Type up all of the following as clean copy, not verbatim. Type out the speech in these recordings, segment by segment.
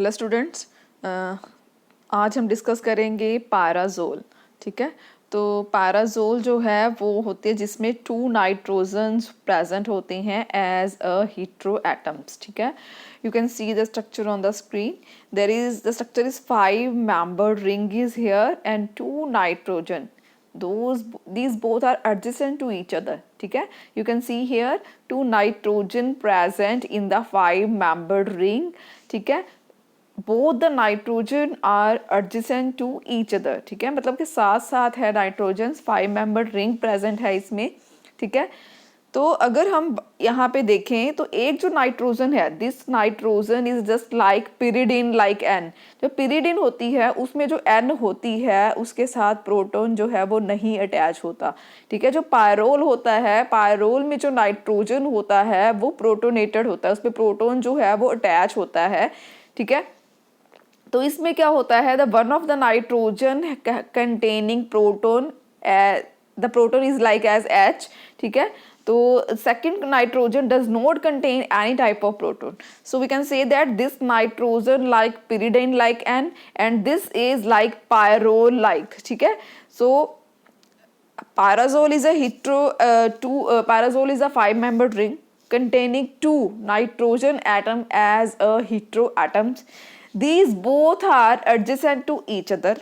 Hello students, आज हम discuss करेंगे पैराजोल। ठीक है, तो पैराजोल जो है वो होते हैं जिसमें 2 नाइट्रोजन्स प्रेजेंट होते हैं एज अ हीट्रो एटम्स। ठीक है, you can see the structure on the screen. The structure is 5 membered ring is here and 2 nitrogen. These both are adjacent to each other. ठीक है, you can see here 2 nitrogen present in the 5 membered ring. ठीक है, both the nitrogen are adjacent to each other. ठीक है, मतलब कि साथ साथ है नाइट्रोजन, 5 membered ring present है इसमें। ठीक है, तो अगर हम यहाँ पे देखें तो एक जो नाइट्रोजन है, this nitrogen is just like pyridine like an. जो पिरिडिन होती है उसमें जो एन होती है उसके साथ प्रोटॉन जो है वो नहीं अटैच होता। ठीक है, जो पायरोल होता है, पायरोल में जो नाइट्रोजन होता है वो प्रोटोनेटेड होता है, उसमें प्रोटॉन जो है वो अटैच होता है। ठीक है, तो इसमें क्या होता है, the one of the nitrogen containing proton, the proton is like as H. ठीक है, तो second nitrogen does not contain any type of proton, so we can say that this nitrogen like pyridine like N and this is like pyrrole like. ठीक है, so pyrazole is a pyrazole is a 5 membered ring containing 2 nitrogen atom as a hetero atoms. These both are adjacent to each other.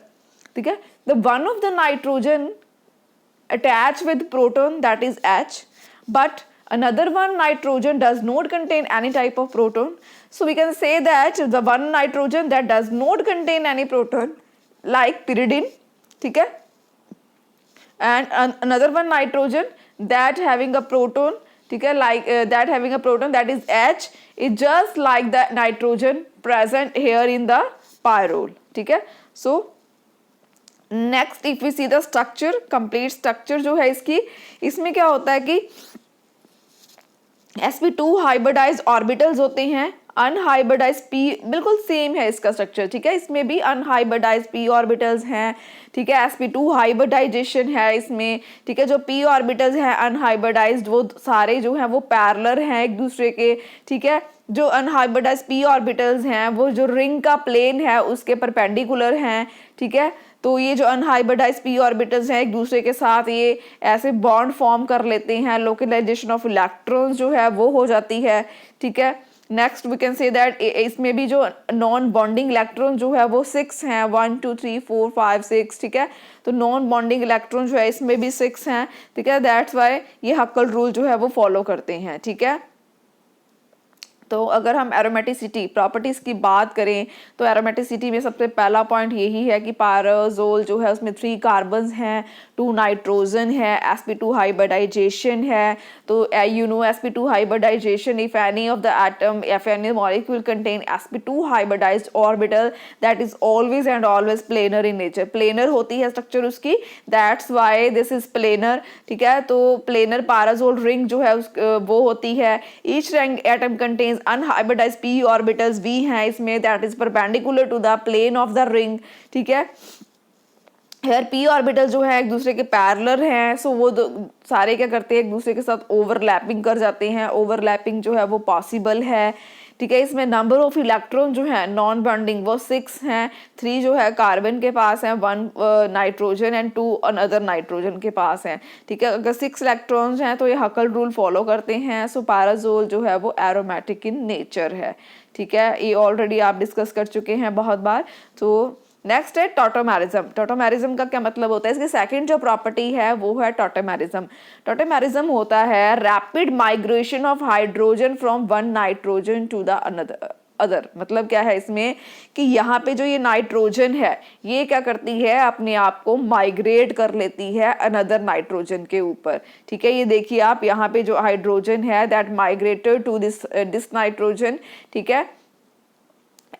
ठीक है, the one of the nitrogen attached with proton, that is H, but another one nitrogen does not contain any type of proton, so we can say that the one nitrogen that does not contain any proton like pyridine. ठीक है, and another one nitrogen that having a proton, ठीक है, like that having a proton, that is H, is just like the nitrogen present here in the pyrrole. ठीक है, so next if we see the structure, complete structure जो है इसकी, इसमें क्या होता है कि sp2 हाइब्रिडाइज्ड ऑर्बिटल्स होते हैं, अनहाइब्रिडाइज्ड p बिल्कुल सेम है इसका स्ट्रक्चर। ठीक है, इसमें भी अनहाइब्रिडाइज्ड p ऑर्बिटल्स हैं। ठीक है, sp2 हाइब्रिडाइजेशन है इसमें। ठीक है, जो p ऑर्बिटल्स हैं अनहाइब्रिडाइज्ड वो सारे जो हैं वो पैरेलल हैं एक दूसरे के। ठीक है, जो अनहाइब्रिडाइज्ड p ऑर्बिटल्स हैं वो जो रिंग का प्लेन है उसके परपेंडिकुलर हैं। ठीक है, तो ये जो अनहाइब्रिडाइज्ड p ऑर्बिटल्स हैं एक दूसरे के साथ ये ऐसे बॉन्ड फॉर्म कर लेते हैं, लोकलाइजेशन ऑफ इलेक्ट्रॉन्स जो है वो हो जाती है। ठीक है, next we can say that इसमें भी जो नॉन बॉन्डिंग इलेक्ट्रॉन जो है वो 6 हैं, 1 2 3 4 5 6। ठीक है, तो नॉन बॉन्डिंग इलेक्ट्रॉन जो है इसमें भी 6 हैं। ठीक है, दैट्स वाई ये हक्कल रूल जो है वो फॉलो करते हैं। ठीक है, तो अगर हम एरोमेटिसिटी प्रॉपर्टीज़ की बात करें तो एरोमेटिसिटी में सबसे पहला पॉइंट यही है कि पैराजोल जो है उसमें 3 कार्बन्स हैं, 2 नाइट्रोजन है, sp2 हाइब्रिडाइजेशन है। तो you know sp2 hybridisation, if any of the atom if any molecule contain sp2 hybridised orbital that is always and always planar in nature. Planar होती है स्ट्रक्चर उसकी, that's why this is planar. ठीक है, तो planar पैराजोल ring जो है वो होती है। Each ring atom contains unhybridised p orbitals भी हैं इसमें, that is perpendicular to the plane of the ring. ठीक है, हेयर p ऑर्बिटल जो है एक दूसरे के पैरेलल हैं, सो वो सारे क्या करते हैं एक दूसरे के साथ ओवरलैपिंग कर जाते हैं। ओवरलैपिंग जो है वो पॉसिबल है। ठीक है, इसमें नंबर ऑफ इलेक्ट्रॉन जो है नॉन बॉन्डिंग वो 6 हैं, 3 जो है कार्बन के पास हैं, 1 नाइट्रोजन एंड 2 अनदर नाइट्रोजन के पास हैं। ठीक है, अगर 6 इलेक्ट्रॉन्स हैं तो ये हकल रूल फॉलो करते हैं। सो पैराजोल जो है वो एरोमेटिक इन नेचर है। ठीक है, ये ऑलरेडी आप डिस्कस कर चुके हैं बहुत बार। तो नेक्स्ट है टॉटोमेरिज्म। टॉटोमेरिज्म का क्या मतलब होता है, इसकी सेकंड जो प्रॉपर्टी है वो है टॉटोमेरिज्म। टॉटोमेरिज्म होता है rapid migration of hydrogen from one nitrogen to the other. मतलब क्या है इसमें कि यहाँ पे जो ये नाइट्रोजन है ये क्या करती है, अपने आप को माइग्रेट कर लेती है अनदर नाइट्रोजन के ऊपर। ठीक है, ये देखिए आप यहाँ पे जो हाइड्रोजन है that migrated to this nitrogen. ठीक है,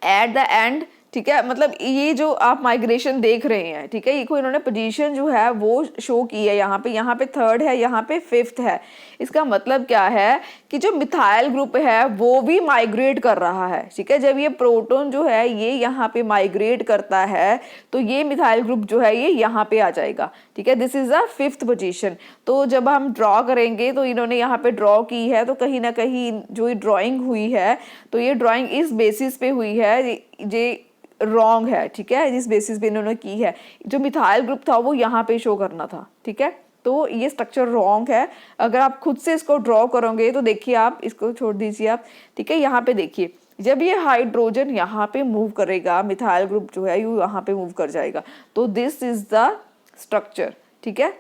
एट द एंड ठीक है, मतलब ये जो आप माइग्रेशन देख रहे हैं, ठीक है, ये को इन्होंने पोजीशन जो है वो शो की है यहाँ पे थर्ड है, यहाँ पे फिफ्थ है। इसका मतलब क्या है कि जो मिथाइल ग्रुप है वो भी माइग्रेट कर रहा है। ठीक है, जब ये प्रोटॉन जो है ये यहाँ पे माइग्रेट करता है तो ये मिथाइल ग्रुप जो है ये यहाँ पे आ जाएगा। ठीक है, this is the fifth position. तो जब हम ड्रॉ करेंगे तो इन्होंने यहाँ पे ड्रॉ की है, तो कहीं ना कहीं जो ये ड्राइंग हुई है तो ये ड्राइंग इस बेसिस पे हुई है, ये रॉन्ग है। ठीक है, जिस बेसिस पे इन्होंने की है, जो मिथाइल ग्रुप था वो यहाँ पे शो करना था। ठीक है, तो ये स्ट्रक्चर रॉन्ग है। अगर आप खुद से इसको ड्रॉ करोगे तो देखिए, आप इसको छोड़ दीजिए आप। ठीक है, यहाँ पे देखिए, जब ये हाइड्रोजन यहाँ पे मूव करेगा, मिथाइल ग्रुप जो है ये यहाँ पे मूव कर जाएगा, तो दिस इज द स्ट्रक्चर। ठीक है,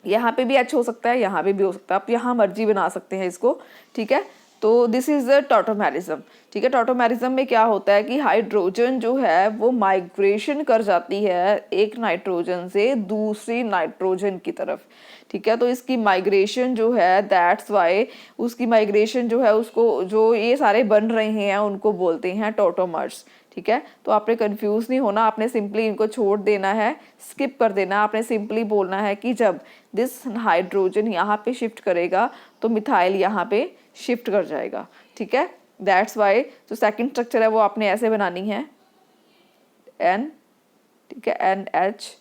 यहाँ पे भी एच हो सकता है, यहाँ पे भी हो सकता है, आप यहाँ मर्जी बना सकते हैं इसको। ठीक है, तो दिस इज द टॉटोमेरिज्म। ठीक है, टॉटोमेरिज्म में क्या होता है कि हाइड्रोजन जो है वो माइग्रेशन कर जाती है एक नाइट्रोजन से दूसरी नाइट्रोजन की तरफ। ठीक है, तो इसकी माइग्रेशन जो है, दैट्स वाई उसकी माइग्रेशन जो है उसको, जो ये सारे बन रहे हैं उनको बोलते हैं टॉटोमर्स। ठीक है, तो आपने कंफ्यूज नहीं होना, आपने सिंपली इनको छोड़ देना है, स्किप कर देना। आपने सिंपली बोलना है कि जब दिस हाइड्रोजन यहाँ पे शिफ्ट करेगा तो मिथाइल यहाँ पे शिफ्ट कर जाएगा। ठीक है, दैट्स वाई जो सेकंड स्ट्रक्चर है वो आपने ऐसे बनानी है, एन, ठीक है, एन एच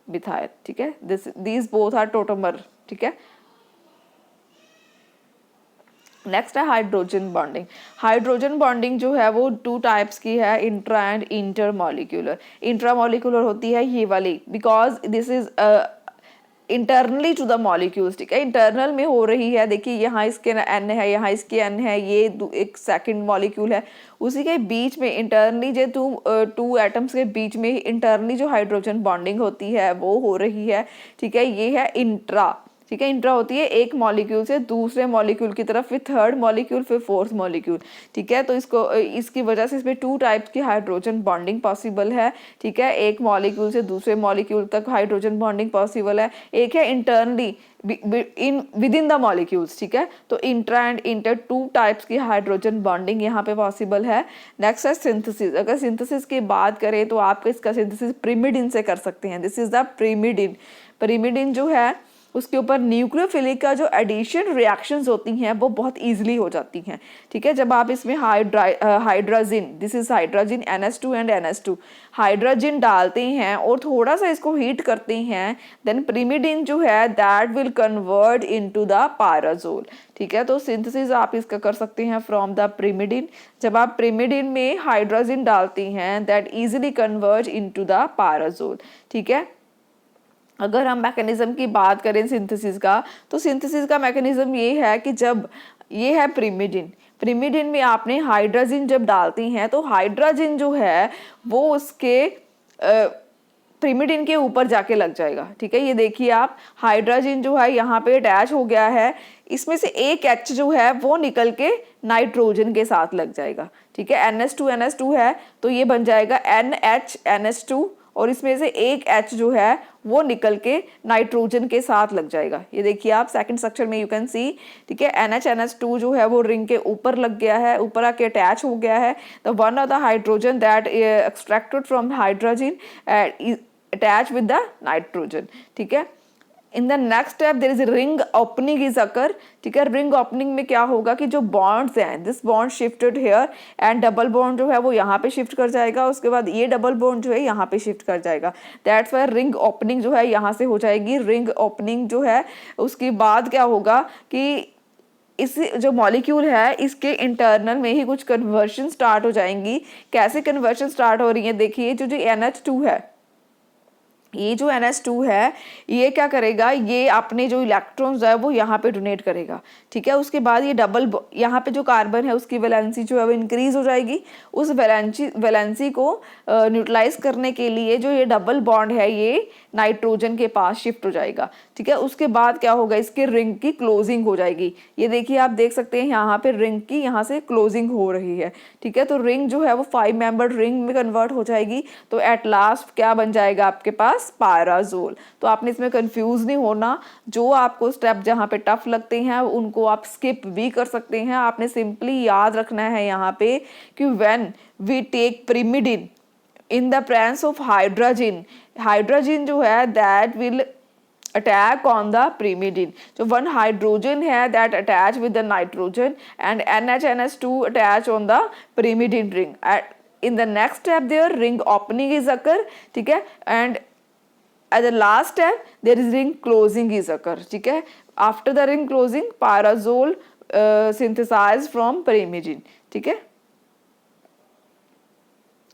मिथाइल। ठीक है, दीज बोथ आर टोटोमर। ठीक है, नेक्स्ट है हाइड्रोजन बॉन्डिंग। हाइड्रोजन बॉन्डिंग जो है वो टू टाइप्स की है, intra and intermolecular. Intramolecular होती है ये वाली, because this is internally to the molecules. ठीक है, इंटरनल में हो रही है। देखिए यहाँ इसके एन है, यहाँ इसके एन है, ये एक सेकंड मॉलिक्यूल है, उसी के बीच में इंटरनली जो टू एटम्स के बीच में इंटरनली जो हाइड्रोजन बॉन्डिंग होती है वो हो रही है। ठीक है, ये है इंट्रा। ठीक है, इंट्रा होती है एक मॉलिक्यूल से दूसरे मॉलिक्यूल की तरफ, फिर थर्ड मॉलिक्यूल, फिर फोर्थ मॉलिक्यूल। ठीक है, तो इसकी वजह से इसमें टू टाइप्स की हाइड्रोजन बॉन्डिंग पॉसिबल है। ठीक है, एक मॉलिक्यूल से दूसरे मॉलिक्यूल तक हाइड्रोजन बॉन्डिंग पॉसिबल है। एक है internally with in the molecules. ठीक है, तो intra and inter to types की हाइड्रोजन बॉन्डिंग यहाँ पे पॉसिबल है। नेक्स्ट है सिंथेसिस। अगर सिंथेसिस की बात करें तो आप इसका सिंथेसिस प्रिमिडिन से कर सकते हैं। This is the pyrimidine. Pyrimidine जो है उसके ऊपर न्यूक्लियोफिलिक का जो एडिशन रिएक्शंस होती हैं वो बहुत इजीली हो जाती हैं। ठीक है, जब आप इसमें hydrogen, this is hydrogen NH2 and NH2, hydrogen डालते हैं और थोड़ा सा इसको हीट करते हैं, देन प्रिमिडिन जो है that will convert into the pyrazole. ठीक है, तो सिंथेसिस आप इसका कर सकते हैं फ्रॉम द प्रिमिडिन। जब आप प्रिमिडिन में हाइड्रोजन डालते हैं that easily convert into the pyrazole. ठीक है, अगर हम मैकेनिज्म की बात करें सिंथेसिस का, तो सिंथेसिस का मैकेनिज्म ये है कि जब ये है प्रिमिडिन, प्रिमिडिन में आपने हाइड्रोजन जब डालती हैं तो हाइड्रोजन जो है वो उसके प्रिमिडिन के ऊपर जाके लग जाएगा। ठीक है, ये देखिए आप, हाइड्रोजन जो है यहाँ पे अटैच हो गया है, इसमें से एक H जो है वो निकल के नाइट्रोजन के साथ लग जाएगा। ठीक है, NH2 है तो ये बन जाएगा NH2, और इसमें से एक H जो है वो निकल के नाइट्रोजन के साथ लग जाएगा। ये देखिए आप सेकंड स्ट्रक्चर में यू कैन सी। ठीक है, NH2 जो है वो रिंग के ऊपर लग गया है, ऊपर आके अटैच हो गया है। The one of the hydrogen that extracted from hydrogen attach with the nitrogen. ठीक है, in the next step there is ring opening is occur. ठीक है, रिंग ओपनिंग में क्या होगा कि जो बॉन्ड्स हैं, this bond shifted here and double bond जो है वो यहाँ पे शिफ्ट कर जाएगा, उसके बाद ये डबल बॉन्ड जो है यहाँ पे शिफ्ट कर जाएगा। दैट्स वाई रिंग ओपनिंग जो है यहाँ से हो जाएगी। रिंग ओपनिंग जो है उसके बाद क्या होगा कि इस जो मॉलिक्यूल है इसके इंटरनल में ही कुछ कन्वर्शन स्टार्ट हो जाएंगी। कैसे कन्वर्शन स्टार्ट हो रही है, देखिए जो NH2 है, ये जो NH2 है ये क्या करेगा, ये अपने जो इलेक्ट्रॉन्स है वो यहाँ पे डोनेट करेगा। ठीक है, उसके बाद ये यहाँ पे जो कार्बन है उसकी वैलेंसी जो है वो इंक्रीज हो जाएगी। उस वैलेंसी को न्यूट्रलाइज करने के लिए जो ये डबल बॉन्ड है ये नाइट्रोजन के पास शिफ्ट हो जाएगा। ठीक है, उसके बाद क्या होगा, इसके रिंग की क्लोजिंग हो जाएगी। ये देखिए आप देख सकते हैं यहाँ पे रिंग की यहाँ से क्लोजिंग हो रही है। ठीक है, तो रिंग जो है वो 5 मेंबर्ड रिंग में कन्वर्ट हो जाएगी। तो एट लास्ट क्या बन जाएगा आपके पास, पास पायराजोल। तो आपने इसमें कंफ्यूज नहीं होना, जो आपको स्टेप जहाँ पे टफ लगते हैं उनको आप स्किप भी कर सकते हैं। आपने सिंपली याद रखना है यहाँ पे कि when we take pyrimidine in the presence of hydrogen, hydrogen जो है that will attack on the pyrimidine। जो वन हाइड्रोजन है that attach with the nitrogen and NH2 attach on the pyrimidine ring. In the next step there ring opening is occur, ठीक है, and at the last step there is ring closing is occur, ठीक है। after the ring closing pyrazole synthesized from pyrimidine, ठीक है।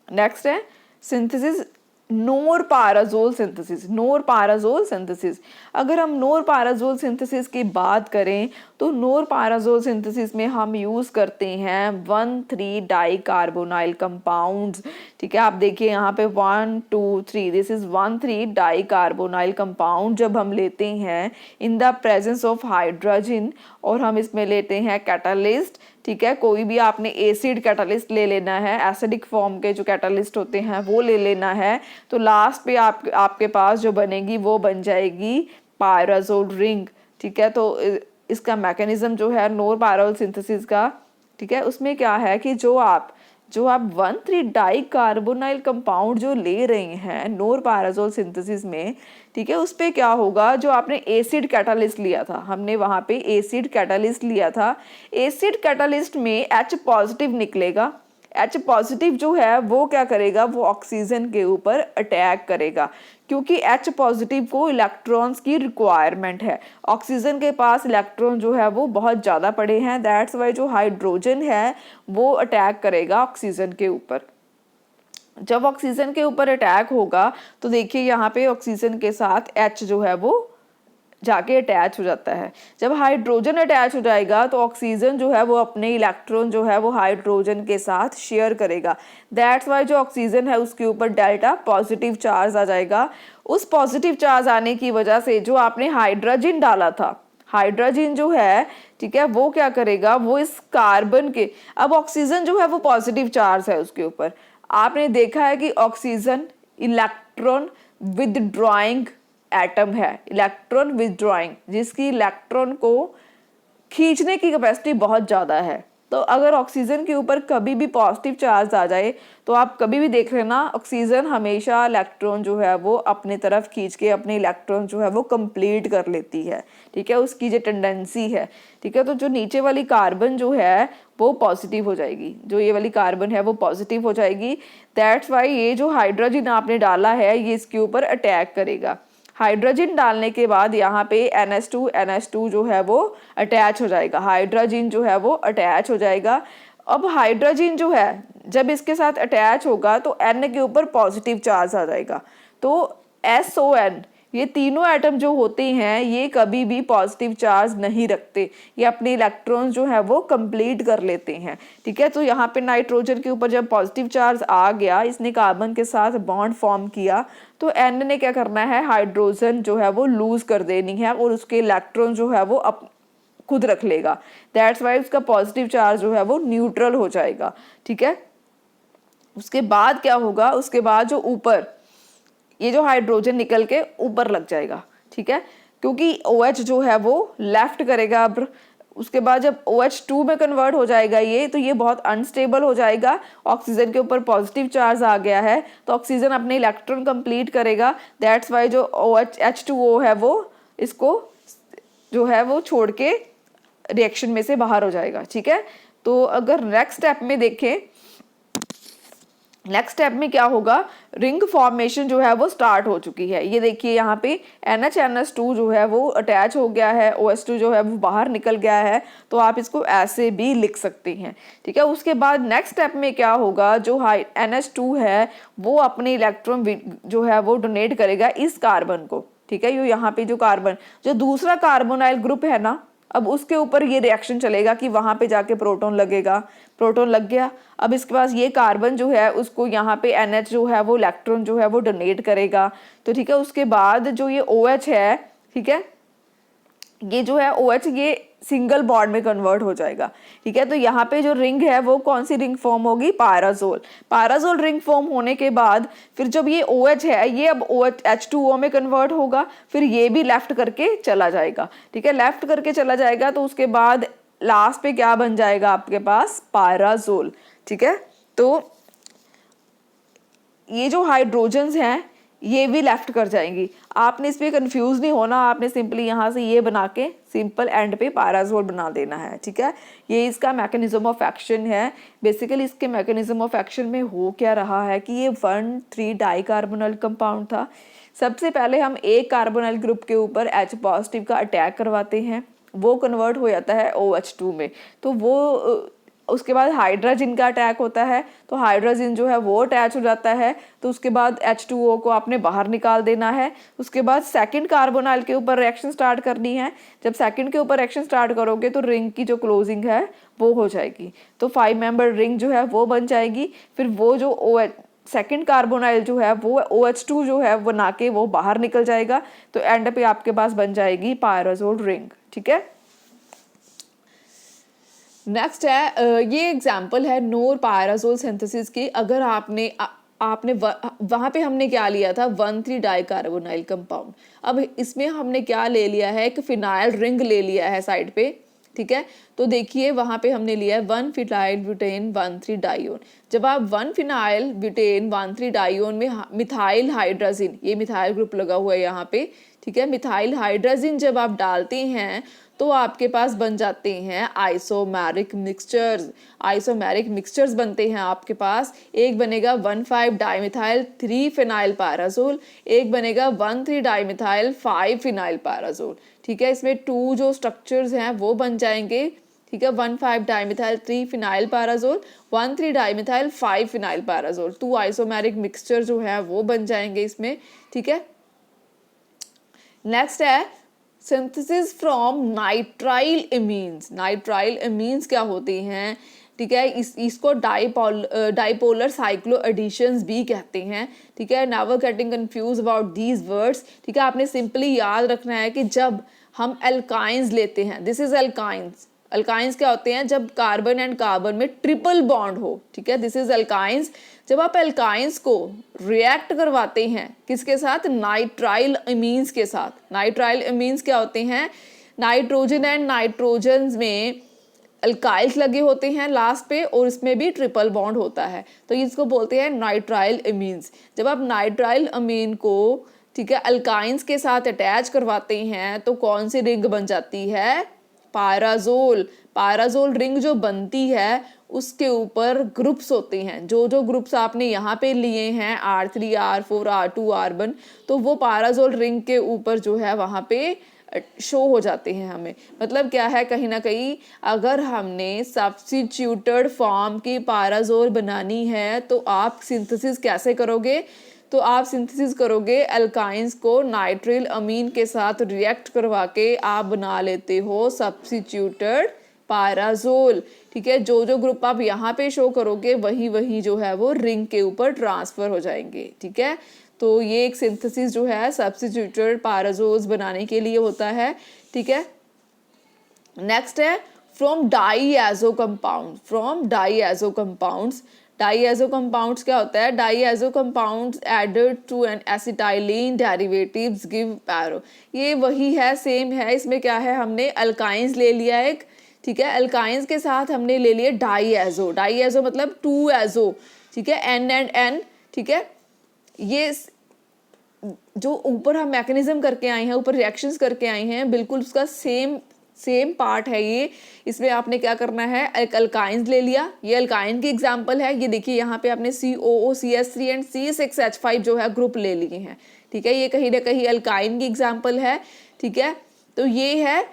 Next है synthesis नोरपाराजोल synthesis. नोरपाराजोल synthesis, अगर हम नोरपाराजोल synthesis की बात करें तो नोरपाराजोल सिंथेसिस में हम यूज़ करते हैं 1,3 डाइकार्बोनाइल कंपाउंड्स, ठीक है। आप देखिए यहाँ पे 1 2 3, दिस इज 1,3 डाइकार्बोनाइल कंपाउंड जब हम लेते हैं इन द प्रेजेंस ऑफ हाइड्रोजन, और हम इसमें लेते हैं कैटालिस्ट, ठीक है। कोई भी आपने एसिड कैटालिस्ट ले लेना है, एसिडिक फॉर्म के जो कैटालिस्ट होते हैं वो ले लेना है। तो लास्ट पे आपके पास जो बनेगी वो बन जाएगी पायराजोल रिंग, ठीक है। तो इसका मैकेनिज्म जो है नोरपाराजोल सिंथेसिस का, ठीक है, उसमें क्या है कि जो आप 1,3 डाइकार्बोनाइल कंपाउंड जो ले रहे हैं नोरपाराजोल सिंथेसिस में, ठीक है, उस पे क्या होगा, जो आपने एसिड कैटालिस्ट लिया था, हमने वहाँ पे एसिड कैटालिस्ट लिया था, एसिड कैटालिस्ट में H पॉजिटिव निकलेगा। H पॉजिटिव जो है वो क्या करेगा, वो ऑक्सीजन के ऊपर अटैक करेगा, क्योंकि H पॉजिटिव को इलेक्ट्रॉन्स की रिक्वायरमेंट है। ऑक्सीजन के पास इलेक्ट्रॉन जो है वो बहुत ज़्यादा पड़े हैं, दैट्स वाई जो हाइड्रोजन है वो अटैक करेगा ऑक्सीजन के ऊपर। जब ऑक्सीजन के ऊपर अटैक होगा तो देखिए यहाँ पे ऑक्सीजन के साथ H जो है वो जाके अटैच हो जाता है। जब हाइड्रोजन अटैच हो जाएगा तो ऑक्सीजन जो है वो अपने इलेक्ट्रॉन जो है वो हाइड्रोजन के साथ शेयर करेगा, दैट्स वाई जो ऑक्सीजन है उसके ऊपर डेल्टा पॉजिटिव चार्ज आ जाएगा। उस पॉजिटिव चार्ज आने की वजह से जो आपने हाइड्रोजन डाला था, हाइड्रोजन जो है, ठीक है, वो क्या करेगा, वो इस कार्बन के, अब ऑक्सीजन जो है वो पॉजिटिव चार्ज है उसके ऊपर, आपने देखा है कि ऑक्सीजन इलेक्ट्रॉन विदड्रॉइंग एटम है, इलेक्ट्रॉन विदड्रॉइंग, जिसकी इलेक्ट्रॉन को खींचने की कैपेसिटी बहुत ज़्यादा है। तो अगर ऑक्सीजन के ऊपर कभी भी पॉजिटिव चार्ज आ जाए तो आप कभी भी देख लेना, ऑक्सीजन हमेशा इलेक्ट्रॉन जो है वो अपने तरफ खींच के अपने इलेक्ट्रॉन जो है वो कंप्लीट कर लेती है, ठीक है, उसकी जो टेंडेंसी है, ठीक है। तो जो नीचे वाली कार्बन जो है वो पॉजिटिव हो जाएगी, जो ये वाली कार्बन है वो पॉजिटिव हो जाएगी, दैट्स वाई ये जो हाइड्रोजन आपने डाला है ये इसके ऊपर अटैक करेगा। हाइड्रोजन डालने के बाद यहाँ पे NH2 जो है वो अटैच हो जाएगा, हाइड्रोजन जो है वो अटैच हो जाएगा। अब हाइड्रोजन जो है जब इसके साथ अटैच होगा तो N के ऊपर पॉजिटिव चार्ज आ जाएगा। तो SON, ये तीनों एटम जो होते हैं ये कभी भी पॉजिटिव चार्ज नहीं रखते, ये अपने इलेक्ट्रॉन्स जो है वो कंप्लीट कर लेते हैं, ठीक है। तो यहाँ पे नाइट्रोजन के ऊपर जब पॉजिटिव चार्ज आ गया, इसने कार्बन के साथ बॉन्ड फॉर्म किया, तो N ने क्या करना है, हाइड्रोजन जो है वो लूज कर देनी है और उसके इलेक्ट्रॉन जो है वो खुद रख लेगा, दैट्स वाई उसका पॉजिटिव चार्ज जो है वो न्यूट्रल हो जाएगा, ठीक है। उसके बाद क्या होगा, उसके बाद जो ऊपर ये जो हाइड्रोजन निकल के ऊपर लग जाएगा, ठीक है, क्योंकि OH जो है वो लेफ्ट करेगा। अब उसके बाद जब OH2 में कन्वर्ट हो जाएगा ये, तो ये बहुत अनस्टेबल हो जाएगा, ऑक्सीजन के ऊपर पॉजिटिव चार्ज आ गया है तो ऑक्सीजन अपने इलेक्ट्रॉन कंप्लीट करेगा, दैट्स वाई जो H2O है वो इसको जो है वो छोड़ के रिएक्शन में से बाहर हो जाएगा, ठीक है। तो अगर नेक्स्ट स्टेप में देखें, नेक्स्ट स्टेप में क्या होगा, रिंग फॉर्मेशन जो है वो स्टार्ट हो चुकी है। ये देखिए यहाँ पे NH2 जो है वो अटैच हो गया है, OH2 जो है वो बाहर निकल गया है, तो आप इसको ऐसे भी लिख सकते हैं, ठीक है। उसके बाद नेक्स्ट स्टेप में क्या होगा, जो NH2 है वो अपने इलेक्ट्रॉन जो है वो डोनेट करेगा इस कार्बन को, ठीक है। यहाँ पे जो कार्बन, जो दूसरा कार्बोनाइल ग्रुप है ना, अब उसके ऊपर ये रिएक्शन चलेगा कि वहां पे जाके प्रोटॉन लगेगा, प्रोटॉन लग गया, अब इसके पास ये कार्बन जो है उसको यहाँ पे NH जो है वो इलेक्ट्रॉन जो है वो डोनेट करेगा, तो ठीक है। उसके बाद जो ये OH है, ठीक है, ये जो है OH ये सिंगल बॉन्ड में कन्वर्ट हो जाएगा, ठीक है। तो यहाँ पे जो रिंग है वो कौन सी रिंग फॉर्म होगी, पायराजोल। पायराजोल रिंग फॉर्म होने के बाद फिर जब ये OH है ये अब OH H2O में कन्वर्ट होगा, फिर ये भी लेफ्ट करके चला जाएगा, ठीक है। लेफ्ट करके चला जाएगा तो उसके बाद लास्ट पे क्या बन जाएगा आपके पास, पायराजोल, ठीक है। तो ये जो हाइड्रोजन्स हैं ये भी लेफ्ट कर जाएंगी। आपने इस पर कंफ्यूज नहीं होना, आपने सिंपली यहाँ से ये बना के सिंपल एंड पे पायराजोल बना देना है, ठीक है। ये इसका मैकेनिज्म ऑफ एक्शन है। बेसिकली इसके मैकेनिज्म ऑफ एक्शन में हो क्या रहा है कि ये 1,3 डाइकार्बोनाइल कंपाउंड था। सबसे पहले हम एक कार्बोनाइल ग्रुप के ऊपर H पॉजिटिव का अटैक करवाते हैं, वो कन्वर्ट हो जाता है OH2 में। तो वो उसके बाद हाइड्रोजन का अटैक होता है, तो हाइड्रोजन जो है वो अटैच हो जाता है, तो उसके बाद H2O को आपने बाहर निकाल देना है। उसके बाद सेकंड कार्बोनाइल के ऊपर रिएक्शन स्टार्ट करनी है। जब सेकंड के ऊपर रिएक्शन स्टार्ट करोगे तो रिंग की जो क्लोजिंग है वो हो जाएगी, तो 5 मेंबर रिंग जो है वो बन जाएगी। फिर वो जो सेकंड कार्बोनाइल जो है वो OH2 जो है वो ना के वो बाहर निकल जाएगा, तो एंड पे आपके पास बन जाएगी पायराजोल रिंग, ठीक है। नेक्स्ट है ये एग्जाम्पल है नोर पायराजोल सिंथेसिस की। अगर आपने वहाँ पे हमने क्या लिया था, 1,3 डाइकार्बोनाइल कंपाउंड। अब इसमें हमने क्या ले लिया है, एक फिनाइल रिंग ले लिया है साइड पे, ठीक है। तो देखिए वहाँ पे हमने लिया है 1 फिनाइल ब्यूटेन 1,3 डाइओन। जब आप 1 फिनाइल ब्यूटेन 1,3 डाइओन में मिथाइल हाइड्रोजन, ये मिथाइल ग्रुप लगा हुआ है यहाँ पे, ठीक है। मिथाइल हाइड्रोजन जब आप डालते हैं तो आपके पास बन जाते हैं आइसोमेरिक मिक्सचर्स। आइसोमेरिक मिक्सचर्स बनते हैं आपके पास। एक बनेगा 1,5 डाइमिथाइल 3 फिनाइल पायराजोल, एक बनेगा 1,3 डाइमिथाइल 5 फिनाइल पायराजोल, ठीक है। इसमें 2 जो स्ट्रक्चर्स हैं वो बन जाएंगे, ठीक है। 1,5 dimethyl 3 phenyl pyrazole, 1,3 dimethyl 5 phenyl pyrazole, 2 isomeric mixture जो है वो बन जाएंगे इसमें, ठीक है। नेक्स्ट है synthesis from nitrile amines. Nitrile amines क्या होते हैं, ठीक है। इसको डाइपोलर साइक्लो एडिशंस भी कहते हैं, ठीक है। Never getting confuse about these words, ठीक है। आपने सिंपली याद रखना है कि जब हम एल्काइंस लेते हैं, दिस इज एल्काइंस। अल्काइंस क्या होते हैं, जब कार्बन एंड कार्बन में ट्रिपल बॉन्ड हो, ठीक है, दिस इज अल्काइंस। जब आप अल्काइंस को रिएक्ट करवाते हैं किसके साथ, नाइट्राइल एमीन्स के साथ। नाइट्राइल एमीन्स क्या होते हैं, नाइट्रोजन एंड नाइट्रोजन में अल्काइल्स लगे होते हैं लास्ट पे और इसमें भी ट्रिपल बॉन्ड होता है, तो इसको बोलते हैं नाइट्राइल एमीन्स। जब आप नाइट्राइल अमीन को, ठीक है, अल्काइंस के साथ अटैच करवाते हैं तो कौन सी रिंग बन जाती है, पायराजोल। पायराजोल रिंग जो बनती है उसके ऊपर ग्रुप्स होते हैं, जो जो ग्रुप्स आपने यहाँ पे लिए हैं R3 R4 R2 R1, तो वो पायराजोल रिंग के ऊपर जो है वहाँ पे शो हो जाते हैं हमें। मतलब क्या है, कहीं ना कहीं अगर हमने सब्स्टिट्यूटेड फॉर्म की पायराजोल बनानी है तो आप सिंथेसिस कैसे करोगे, तो आप सिंथेसिस करोगे अल्काइंस को नाइट्रिल अमीन के साथ रिएक्ट करवा के आप बना लेते हो सब्स्टिट्यूटेड पायराजोल, ठीक है। जो जो ग्रुप आप यहाँ पे शो करोगे वही वही जो है वो रिंग के ऊपर ट्रांसफर हो जाएंगे, ठीक है। तो ये एक सिंथेसिस जो है सब्स्टिट्यूटेड पायराजोल्स बनाने के लिए होता है, ठीक है। नेक्स्ट है from diazo compound. From diazo compounds, डाईएजो कंपाउंड्स क्या होता है, diazo compounds added to an acetylene derivatives give pyro. ये वही है, सेम है। इसमें क्या है, हमने अल्काइंस ले लिया एक, ठीक है, अल्काइंस के साथ हमने ले लिए डाईएजो। डाईएजो मतलब 2 एजो, ठीक है, N एंड N, ठीक है। ये जो ऊपर हम मैकेनिज्म करके आए हैं, ऊपर रिएक्शंस करके आए हैं, बिल्कुल उसका सेम पार्ट है ये। इसमें आपने क्या करना है, एक अल्काइंस ले लिया, ये अल्काइन की एग्जांपल है। ये देखिए यहाँ पे आपने COOCH3 एंड C6H5 जो है ग्रुप ले लिए हैं, ठीक है। ये कहीं ना कहीं अल्काइन की एग्जांपल है, ठीक है। तो ये है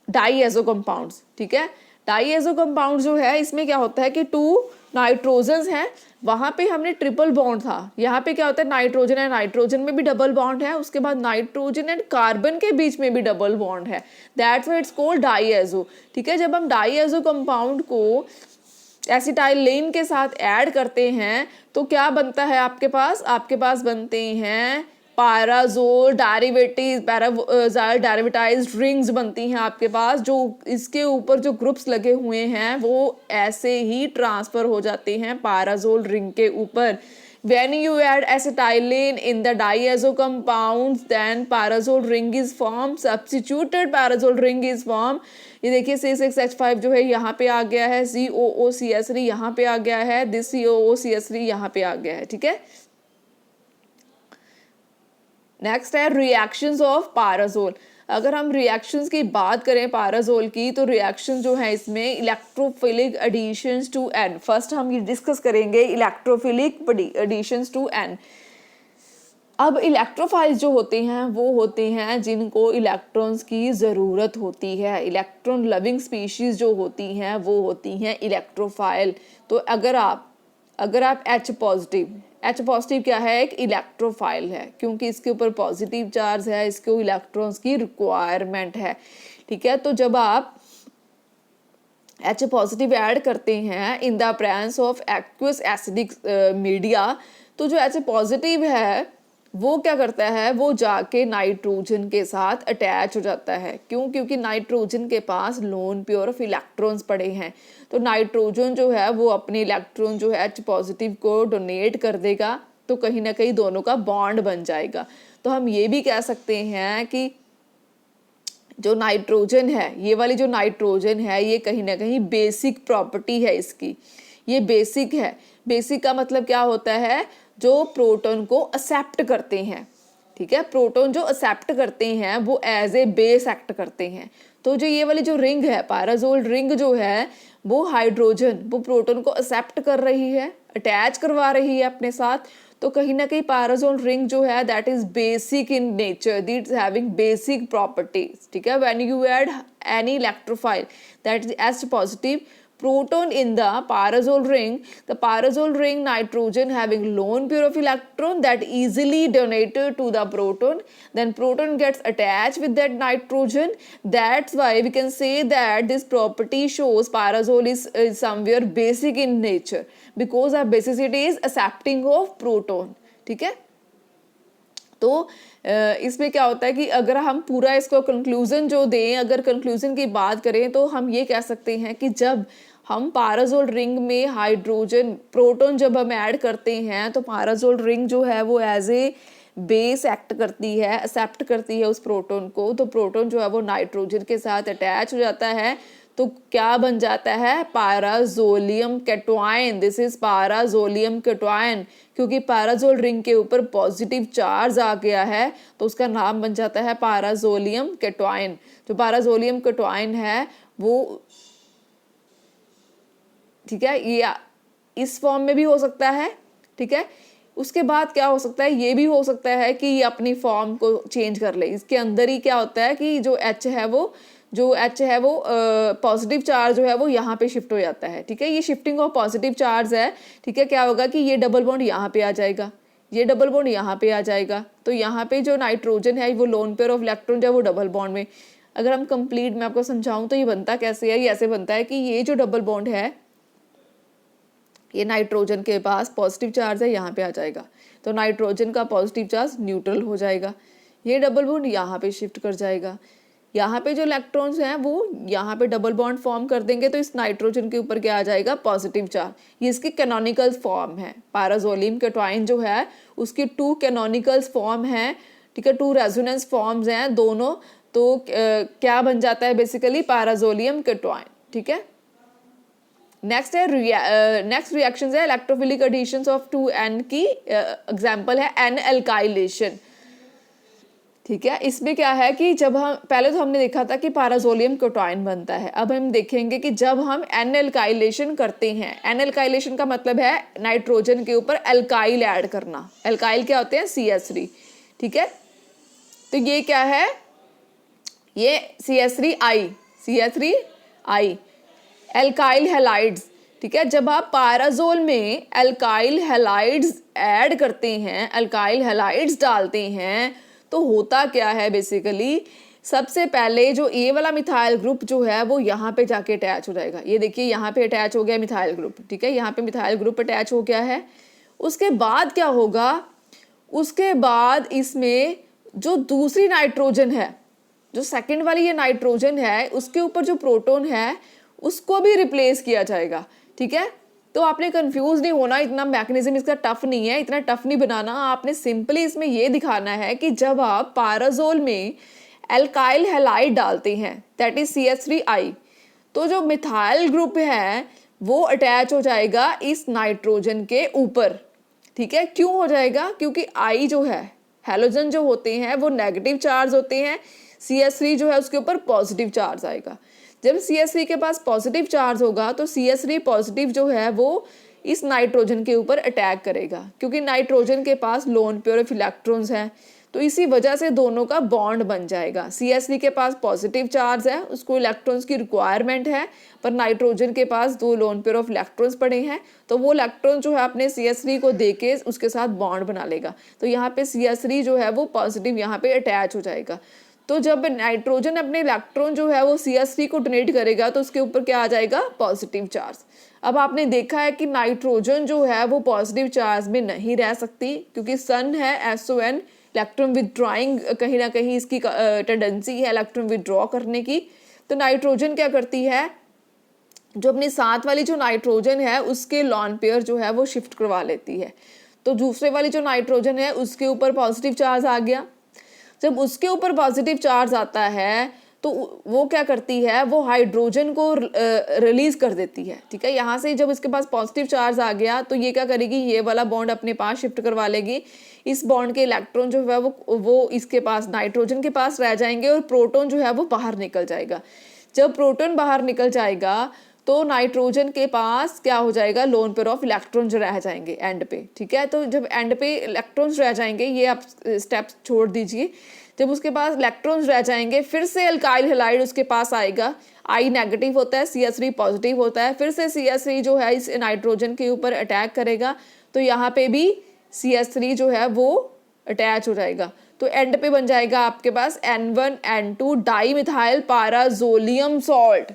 डाईएजो कंपाउंड्स, ठीक है। डाईएजो कंपाउंड जो है इसमें क्या होता है कि 2 नाइट्रोजन्स हैं, वहां पे हमने ट्रिपल बॉन्ड था। यहाँ पे क्या होता है, नाइट्रोजन एंड नाइट्रोजन में भी डबल बॉन्ड है, उसके बाद नाइट्रोजन एंड कार्बन के बीच में भी डबल बॉन्ड है, दैट्स व्हाई इट्स कॉल्ड डाईएजो, ठीक है। जब हम डाईएजो कंपाउंड को एसिटाइलिन के साथ ऐड करते हैं तो क्या बनता है आपके पास बनते हैं पैराजोल डेरिवेटाइज्ड रिंग्स बनती हैं आपके पास, जो इसके ऊपर जो ग्रुप्स लगे हुए हैं वो ऐसे ही ट्रांसफर हो जाते हैं पैराजोल रिंग के ऊपर। When you add acetylene in the diazo compounds, then pyrazole ring is formed. Substituted pyrazole ring is formed. ये देखिए C6H5 जो है यहाँ पे आ गया है, COOCH3 यहाँ पे आ गया है, this COOCH3 यहाँ पे आ गया है, ठीक है। नेक्स्ट है रिएक्शंस ऑफ पैराजोल। अगर हम रिएक्शंस की बात करें पैराजोल की, तो रिएक्शन जो है इसमें electrophilic additions to N. First हम ये डिस्कस करेंगे इलेक्ट्रोफिलिक एडिशंस टू एन। अब इलेक्ट्रोफाइल्स जो होते हैं वो होते हैं जिनको इलेक्ट्रॉन्स की ज़रूरत होती है। इलेक्ट्रॉन लविंग स्पीशीज़ जो होती हैं वो होती हैं इलेक्ट्रोफाइल। तो अगर आप H पॉजिटिव क्या है, एक इलेक्ट्रोफाइल है, क्योंकि इसके ऊपर पॉजिटिव चार्ज है, इसको इलेक्ट्रॉन्स की रिक्वायरमेंट है, ठीक है। तो जब आप H पॉजिटिव ऐड करते हैं इन the presence of aqueous acidic media, तो जो H पॉजिटिव है वो क्या करता है, वो जाके नाइट्रोजन के साथ अटैच हो जाता है। क्यों? क्योंकि नाइट्रोजन के पास लोन पेयर ऑफ इलेक्ट्रॉन्स पड़े हैं। तो नाइट्रोजन जो है वो अपने इलेक्ट्रॉन जो है H पॉजिटिव को डोनेट कर देगा, तो कहीं ना कहीं दोनों का बॉन्ड बन जाएगा। तो हम ये भी कह सकते हैं कि जो नाइट्रोजन है, ये वाली जो नाइट्रोजन है, ये कहीं ना कहीं बेसिक प्रॉपर्टी है इसकी, ये बेसिक है। बेसिक का मतलब क्या होता है, जो प्रोटॉन को एक्सेप्ट करते हैं, ठीक है। प्रोटॉन जो एक्सेप्ट करते हैं वो एज ए बेस एक्ट करते हैं। तो जो ये वाली जो रिंग है, पैराजोल रिंग जो है, वो हाइड्रोजन, वो प्रोटॉन को एक्सेप्ट कर रही है, अटैच करवा रही है अपने साथ। तो कहीं ना कहीं पैराजोल रिंग जो है that is basic in nature, that is having basic properties, ठीक है। When you add any electrophile that is H positive proton in the pyrazole ring nitrogen having lone pair of electron that easily donated to the proton, then proton gets attached with that nitrogen. That's why we can say that this property shows pyrazole is somewhere basic in nature, because our basicity is accepting of proton, ठीक है। तो इसमें क्या होता है कि अगर हम पूरा इसको कंक्लूजन जो दें, अगर कंक्लूजन की बात करें, तो हम ये कह सकते हैं कि जब हम पैराजोल रिंग में हाइड्रोजन प्रोटॉन जब हम ऐड करते हैं, तो पैराजोल रिंग जो है वो एज ए बेस एक्ट करती है, एक्सेप्ट करती है उस प्रोटॉन को। तो प्रोटॉन जो है वो नाइट्रोजन के साथ अटैच हो जाता है, तो क्या बन जाता है, पैराजोलियम केटोआइन। This is पैराजोलियम केटोआइन। क्योंकि पैराजोल रिंग के ऊपर पॉजिटिव चार्ज आ गया है, तो उसका नाम बन जाता है पैराजोलियम केटोआइन। जो पैराजोलियम केटोआइन है वो, ठीक है, ये इस फॉर्म में भी हो सकता है, ठीक है। उसके बाद क्या हो सकता है, ये भी हो सकता है कि ये अपनी फॉर्म को चेंज कर ले। इसके अंदर ही क्या होता है कि जो H है वो पॉजिटिव चार्ज जो है वो यहाँ पे शिफ्ट हो जाता है, ठीक है। ये शिफ्टिंग ऑफ पॉजिटिव चार्ज है, ठीक है। क्या होगा कि ये डबल बॉन्ड यहाँ पे आ जाएगा, ये डबल बॉन्ड यहाँ पे आ जाएगा। तो यहाँ पे जो नाइट्रोजन है वो लोन पेयर ऑफ इलेक्ट्रॉन जो है वो डबल बॉन्ड में। अगर हम कंप्लीट मैं आपको समझाऊं तो ये बनता कैसे है, ये ऐसे बनता है कि ये जो डबल बॉन्ड है, ये नाइट्रोजन के पास पॉजिटिव चार्ज है, यहाँ पे आ जाएगा, तो नाइट्रोजन का पॉजिटिव चार्ज न्यूट्रल हो जाएगा। ये डबल बॉन्ड यहाँ पे शिफ्ट कर जाएगा, यहाँ पे जो इलेक्ट्रॉन्स हैं वो यहाँ पे डबल बॉन्ड फॉर्म कर देंगे, तो इस नाइट्रोजन के ऊपर क्या आ जाएगा, पॉजिटिव चार्ज। ये इसकी कैनोनिकल फॉर्म है। पैराजोलियम केटोआइन जो है उसकी 2 कैनोनिकल फॉर्म है, ठीक है, 2 रेजोनेंस फॉर्म्स हैं दोनों। तो क्या बन जाता है बेसिकली, पैराजोलियम केटोआइन, ठीक है। नेक्स्ट है नेक्स्ट रिएक्शंस है इलेक्ट्रोफिलिक एडिशंस ऑफ 2N की एग्जांपल है N एल्काइलेशन, ठीक है। इसमें क्या है कि जब हम पहले तो हमने देखा था कि पैराजोलियम केटोआइन बनता है, अब हम देखेंगे कि जब हम N एल्काइलेशन करते हैं, N एल्काइलेशन का मतलब है नाइट्रोजन के ऊपर एल्काइल ऐड करना। एल्काइल क्या होते हैं, CH3, ठीक है। तो ये क्या है, ये CH3I एल्काइल हैलाइड्स, ठीक है। जब आप पैराजोल में एल्काइल हैलाइड्स ऐड करते हैं, एल्काइल हैलाइड्स डालते हैं, तो होता क्या है बेसिकली, सबसे पहले जो ए वाला मिथाइल ग्रुप जो है वो यहाँ पे जाके अटैच हो जाएगा। ये देखिए यहाँ पे अटैच हो गया मिथाइल ग्रुप, ठीक है, यहाँ पे मिथाइल ग्रुप अटैच हो गया है। उसके बाद क्या होगा, उसके बाद इसमें जो दूसरी नाइट्रोजन है, जो सेकंड वाली ये नाइट्रोजन है, उसके ऊपर जो प्रोटॉन है उसको भी रिप्लेस किया जाएगा। ठीक है, तो आपने कंफ्यूज नहीं होना, इतना मैकेनिज्म इसका टफ नहीं है, इतना टफ नहीं बनाना। आपने सिंपली इसमें ये दिखाना है कि जब आप पाराजोल में एल्काइल हैलाइड डालते हैं, दैट इज CH3I, तो जो मिथाइल ग्रुप है वो अटैच हो जाएगा इस नाइट्रोजन के ऊपर। ठीक है, क्यों हो जाएगा? क्योंकि I जो है, हैलोजन जो होते हैं वो नेगेटिव चार्ज होते हैं, CH3 जो है उसके ऊपर पॉजिटिव चार्ज आएगा। जब CH3 के पास पॉजिटिव चार्ज होगा तो CH3 पॉजिटिव जो है वो इस नाइट्रोजन के ऊपर अटैक करेगा, क्योंकि नाइट्रोजन के पास लोन पेयर ऑफ इलेक्ट्रॉन्स हैं, तो इसी वजह से दोनों का बॉन्ड बन जाएगा। CH3 के पास पॉजिटिव चार्ज है, उसको इलेक्ट्रॉन्स की रिक्वायरमेंट है, पर नाइट्रोजन के पास 2 लोन पेयर ऑफ इलेक्ट्रॉन्स पड़े हैं, तो वो इलेक्ट्रॉन जो है अपने CH3 को देके उसके साथ बॉन्ड बना लेगा। तो यहाँ पे CH3 जो है वो पॉजिटिव यहाँ पे अटैच हो जाएगा। तो जब नाइट्रोजन अपने इलेक्ट्रॉन जो है वो CH3 को डोनेट करेगा तो उसके ऊपर क्या आ जाएगा? Positive charge. अब आपने देखा है कि नाइट्रोजन जो है वो पॉजिटिव चार्ज में नहीं रह सकती, क्योंकि सन है SON, इलेक्ट्रॉन विदड्रॉइंग, कहीं ना कहीं इसकी टेंडेंसी है इलेक्ट्रॉन विदड्रॉ करने की। तो नाइट्रोजन क्या करती है, जो अपनी साथ वाली जो नाइट्रोजन है उसके लॉन पेयर जो है वो शिफ्ट करवा लेती है। तो दूसरे वाली जो नाइट्रोजन है उसके ऊपर पॉजिटिव चार्ज आ गया। जब उसके ऊपर पॉजिटिव चार्ज आता है तो वो क्या करती है, वो हाइड्रोजन को रिलीज कर देती है। ठीक है, यहाँ से जब इसके पास पॉजिटिव चार्ज आ गया तो ये क्या करेगी, ये वाला बॉन्ड अपने पास शिफ्ट करवा लेगी। इस बॉन्ड के इलेक्ट्रॉन जो है वो इसके पास, नाइट्रोजन के पास रह जाएंगे और प्रोटॉन जो है वो बाहर निकल जाएगा। जब प्रोटॉन बाहर निकल जाएगा तो नाइट्रोजन के पास क्या हो जाएगा, लोन पेयर ऑफ इलेक्ट्रॉन्स रह जाएंगे एंड पे। ठीक है, तो जब एंड पे इलेक्ट्रॉन्स रह जाएंगे, ये आप स्टेप्स छोड़ दीजिए, जब उसके पास इलेक्ट्रॉन्स रह जाएंगे फिर से अल्काइल हैलाइड उसके पास आएगा। I नेगेटिव होता है, CH3 पॉजिटिव होता है, फिर से CH3 जो है इस नाइट्रोजन के ऊपर अटैक करेगा, तो यहाँ पे भी CH3 जो है वो अटैच हो जाएगा। तो एंड पे बन जाएगा आपके पास N1N2 डाईमिथाइल पाराजोलियम सॉल्ट।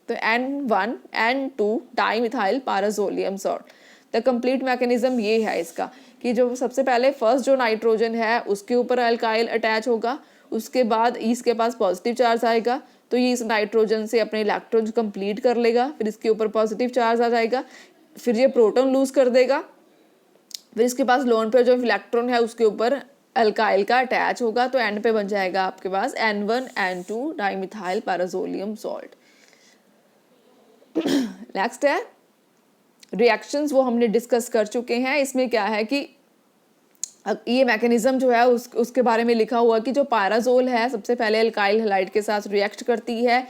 तो N1N2 dimethyl pyrazolium salt. The complete mechanism ये है इसका, कि जो सबसे पहले फर्स्ट जो नाइट्रोजन है उसके ऊपर अल्काइल अटैच होगा, उसके बाद इसके पास पॉजिटिव चार्ज आएगा, तो ये इस नाइट्रोजन से अपने इलेक्ट्रॉन्स कंप्लीट कर लेगा, फिर इसके ऊपर पॉजिटिव चार्ज आ जाएगा, फिर ये प्रोटॉन लूज कर देगा, फिर इसके पास लोन पेयर जो इलेक्ट्रॉन है उसके ऊपर अल्काइल का अटैच होगा, तो एंड पे बन जाएगा आपके पास N1N2 dimethyl pyrazolium salt. Next है रिएक्शंस, वो हमने डिस्कस कर चुके हैं। इसमें क्या है कि ये मैकेनिज्म जो है उसके बारे में लिखा हुआ कि जो पाराजोल है सबसे पहले अल्काइल हैलाइड के साथ रिएक्ट करती है,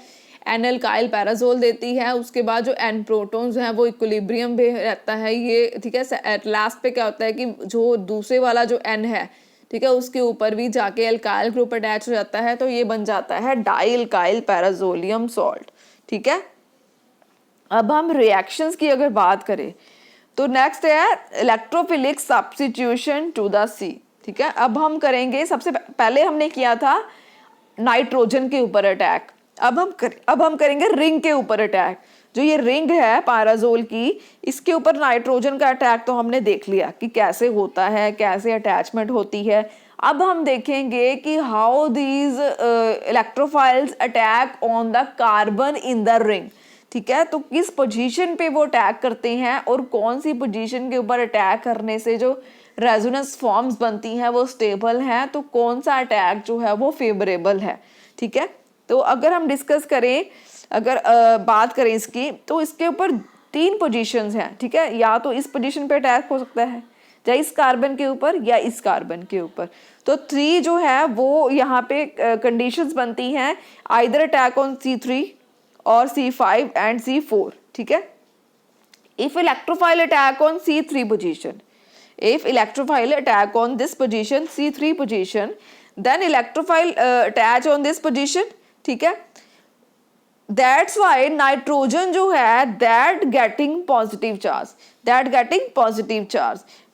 N अल्काइल पैराजोल देती है, उसके बाद जो N प्रोटॉन्स हैं वो इक्विलिब्रियम में रहता है ये। ठीक है, एट लास्ट पे क्या होता है कि जो दूसरे वाला जो N है, ठीक है, उसके ऊपर भी जाके अल्काइल ग्रुप अटैच हो जाता है, तो ये बन जाता है डाई अल्काइल पैराजोलियम सॉल्ट। ठीक है, अब हम रिएक्शंस की अगर बात करें तो नेक्स्ट है electrophilic substitution to the C। ठीक है, अब हम करेंगे, सबसे पहले हमने किया था नाइट्रोजन के ऊपर अटैक, अब हम करेंगे रिंग के ऊपर अटैक। जो ये रिंग है पाराजोल की, इसके ऊपर नाइट्रोजन का अटैक तो हमने देख लिया कि कैसे होता है, कैसे अटैचमेंट होती है। अब हम देखेंगे कि how these electrophiles attack on the carbon in the ring. ठीक है, तो किस पोजीशन पे वो अटैक करते हैं और कौन सी पोजीशन के ऊपर अटैक करने से जो रेजोनेंस फॉर्म्स बनती हैं वो स्टेबल हैं, तो कौन सा अटैक जो है वो फेवरेबल है। ठीक है, तो अगर हम डिस्कस करें, अगर बात करें इसकी, तो इसके ऊपर 3 पोजीशंस हैं। ठीक है, या तो इस पोजीशन पे अटैक हो सकता है, या इस कार्बन के ऊपर, या इस कार्बन के ऊपर। तो 3 जो है वो यहाँ पे कंडीशंस बनती हैं, आइदर अटैक ऑन C3 और C5 and C4। ठीक है, if electrophile attack on C3 position, if electrophile attack on this position C3 position, then electrophile attach on this position। ठीक है, that's why nitrogen जो है that getting positive charge,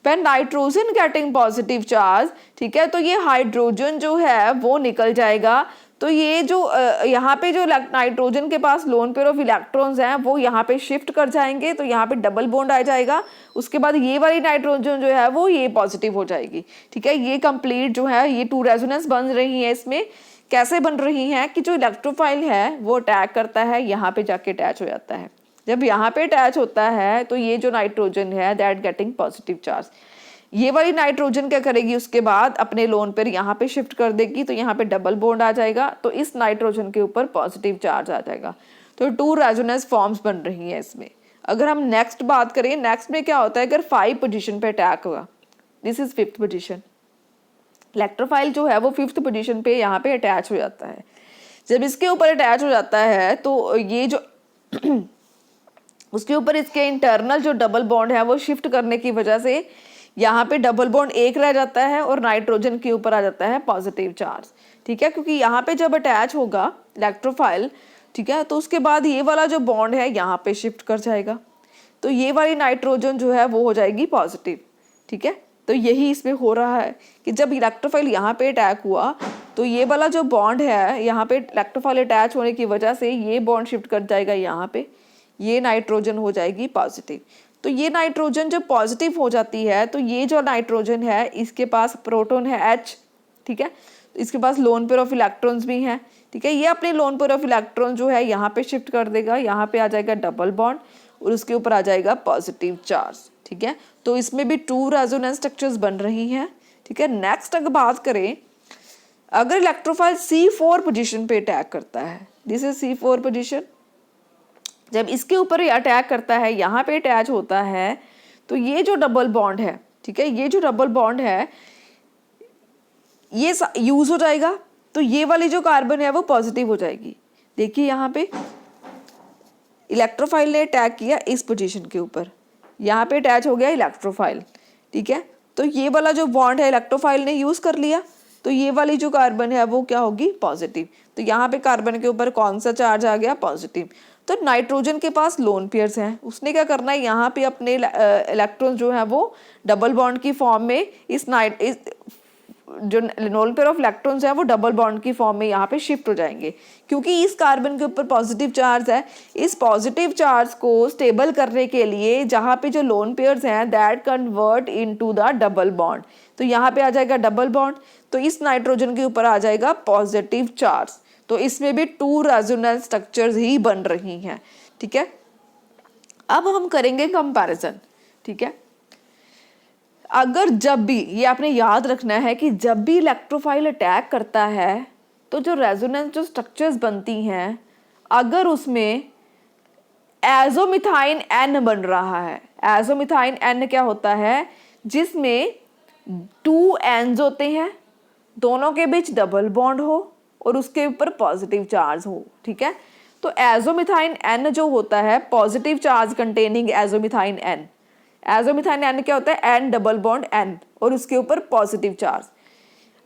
when nitrogen getting positive charge, ठीक है, तो ये hydrogen जो है वो निकल जाएगा, तो ये जो यहाँ पे जो नाइट्रोजन के पास लोन पेयर ऑफ इलेक्ट्रॉन्स हैं वो यहाँ पे शिफ्ट कर जाएंगे, तो यहाँ पे डबल बॉन्ड आ जाएगा। उसके बाद ये वाली नाइट्रोजन जो है वो ये पॉजिटिव हो जाएगी, ठीक है। ये कंप्लीट जो है ये 2 रेजोनेंस बन रही है। इसमें कैसे बन रही हैं कि जो इलेक्ट्रोफाइल है वो अटैक करता है, यहाँ पे जाके अटैच हो जाता है। जब यहाँ पे अटैच होता है तो ये जो नाइट्रोजन है दैट गेटिंग पॉजिटिव चार्ज, ये वाली नाइट्रोजन क्या करेगी उसके बाद अपने लोन पेयर यहाँ पे शिफ्ट कर देगी, तो यहाँ पे डबल बॉन्ड आ जाएगा, तो इस नाइट्रोजन के ऊपर पॉजिटिव चार्ज आ जाएगा। तो 2 रेजोनेंस फॉर्म्स बन रही हैं इसमें। अगर हम नेक्स्ट बात करें, नेक्स्ट में क्या होता है अगर 5 पोजीशन पे अटैक हुआ, this is 5th position, electrophile जो है वो 5th पोजीशन पे यहाँ पे अटैच हो जाता है। जब इसके ऊपर अटैच हो जाता है तो ये जो उसके ऊपर इसके इंटरनल जो डबल बॉन्ड है वो शिफ्ट करने की वजह से यहाँ पे डबल बॉन्ड एक रह जाता है और नाइट्रोजन के ऊपर आ जाता है पॉजिटिव चार्ज, ठीक है। क्योंकि यहाँ पे जब अटैच होगा इलेक्ट्रोफाइल, ठीक है, तो उसके बाद ये वाला जो बॉन्ड है यहाँ पे शिफ्ट कर जाएगा, तो ये वाली नाइट्रोजन जो है वो हो जाएगी पॉजिटिव, ठीक है। तो यही इसमें हो रहा है कि जब इलेक्ट्रोफाइल यहाँ पे अटैक हुआ तो ये वाला जो बॉन्ड है यहाँ पे इलेक्ट्रोफाइल अटैच होने की वजह से ये बॉन्ड शिफ्ट कर जाएगा यहाँ पे, ये नाइट्रोजन हो जाएगी पॉजिटिव। तो ये नाइट्रोजन जब पॉजिटिव हो जाती है तो ये जो नाइट्रोजन है इसके पास प्रोटॉन है H, ठीक है, इसके पास लोन पेयर ऑफ इलेक्ट्रॉन्स भी हैं, ठीक है। ये अपने लोन पेयर ऑफ इलेक्ट्रॉन जो है यहाँ पे शिफ्ट कर देगा, यहाँ पे आ जाएगा डबल बॉन्ड और उसके ऊपर आ जाएगा पॉजिटिव चार्ज, ठीक है। तो इसमें भी 2 रेजोनेंस स्ट्रक्चर्स बन रही हैं, ठीक है। नेक्स्ट अगर बात करें, अगर इलेक्ट्रोफाइल C4 पोजीशन पे अटैक करता है, दिस इज C4 पोजीशन, जब इसके ऊपर ये अटैक करता है, यहाँ पे अटैच होता है, तो ये जो डबल बॉन्ड है, ठीक है, ये जो डबल बॉन्ड है ये यूज हो जाएगा, तो ये वाली जो कार्बन है वो पॉजिटिव हो जाएगी। देखिए यहाँ पे इलेक्ट्रोफाइल ने अटैक किया इस पोजीशन के ऊपर, यहाँ पे अटैच हो गया इलेक्ट्रोफाइल, ठीक है। तो ये वाला जो बॉन्ड है इलेक्ट्रोफाइल ने यूज कर लिया, तो ये वाली जो कार्बन है वो क्या होगी पॉजिटिव। तो यहाँ पे कार्बन के ऊपर कौन सा चार्ज आ गया पॉजिटिव। तो नाइट्रोजन के पास लोन पेयर्स हैं, उसने क्या करना है यहाँ पे अपने इलेक्ट्रॉन जो है वो डबल बॉन्ड की फॉर्म में इस जो लोन पेयर ऑफ इलेक्ट्रॉन्स है वो डबल बॉन्ड की फॉर्म में यहाँ पे शिफ्ट हो जाएंगे, क्योंकि इस कार्बन के ऊपर पॉजिटिव चार्ज है। इस पॉजिटिव चार्ज को स्टेबल करने के लिए जहाँ पे जो लोन पेयर्स हैं that convert into the double bond, तो यहाँ पे आ जाएगा डबल बॉन्ड, तो इस नाइट्रोजन के ऊपर आ जाएगा पॉजिटिव चार्ज। तो इसमें भी 2 रेजोनेंस स्ट्रक्चर्स ही बन रही हैं, ठीक है। अब हम करेंगे कंपैरिजन, ठीक है। अगर जब भी, ये आपने याद रखना है कि जब भी इलेक्ट्रोफाइल अटैक करता है तो जो रेजोनेंस जो स्ट्रक्चर्स बनती हैं, अगर उसमें एजोमिथाइन N बन रहा है, एजोमिथाइन N क्या होता है, जिसमें 2 N's होते हैं, दोनों के बीच डबल बॉन्ड हो और उसके ऊपर पॉजिटिव चार्ज हो, ठीक है। तो एजोमिथाइन N जो होता है positive charge containing azomethine N, azomethine N क्या होता है N डबल बॉन्ड N और उसके ऊपर पॉजिटिव चार्ज।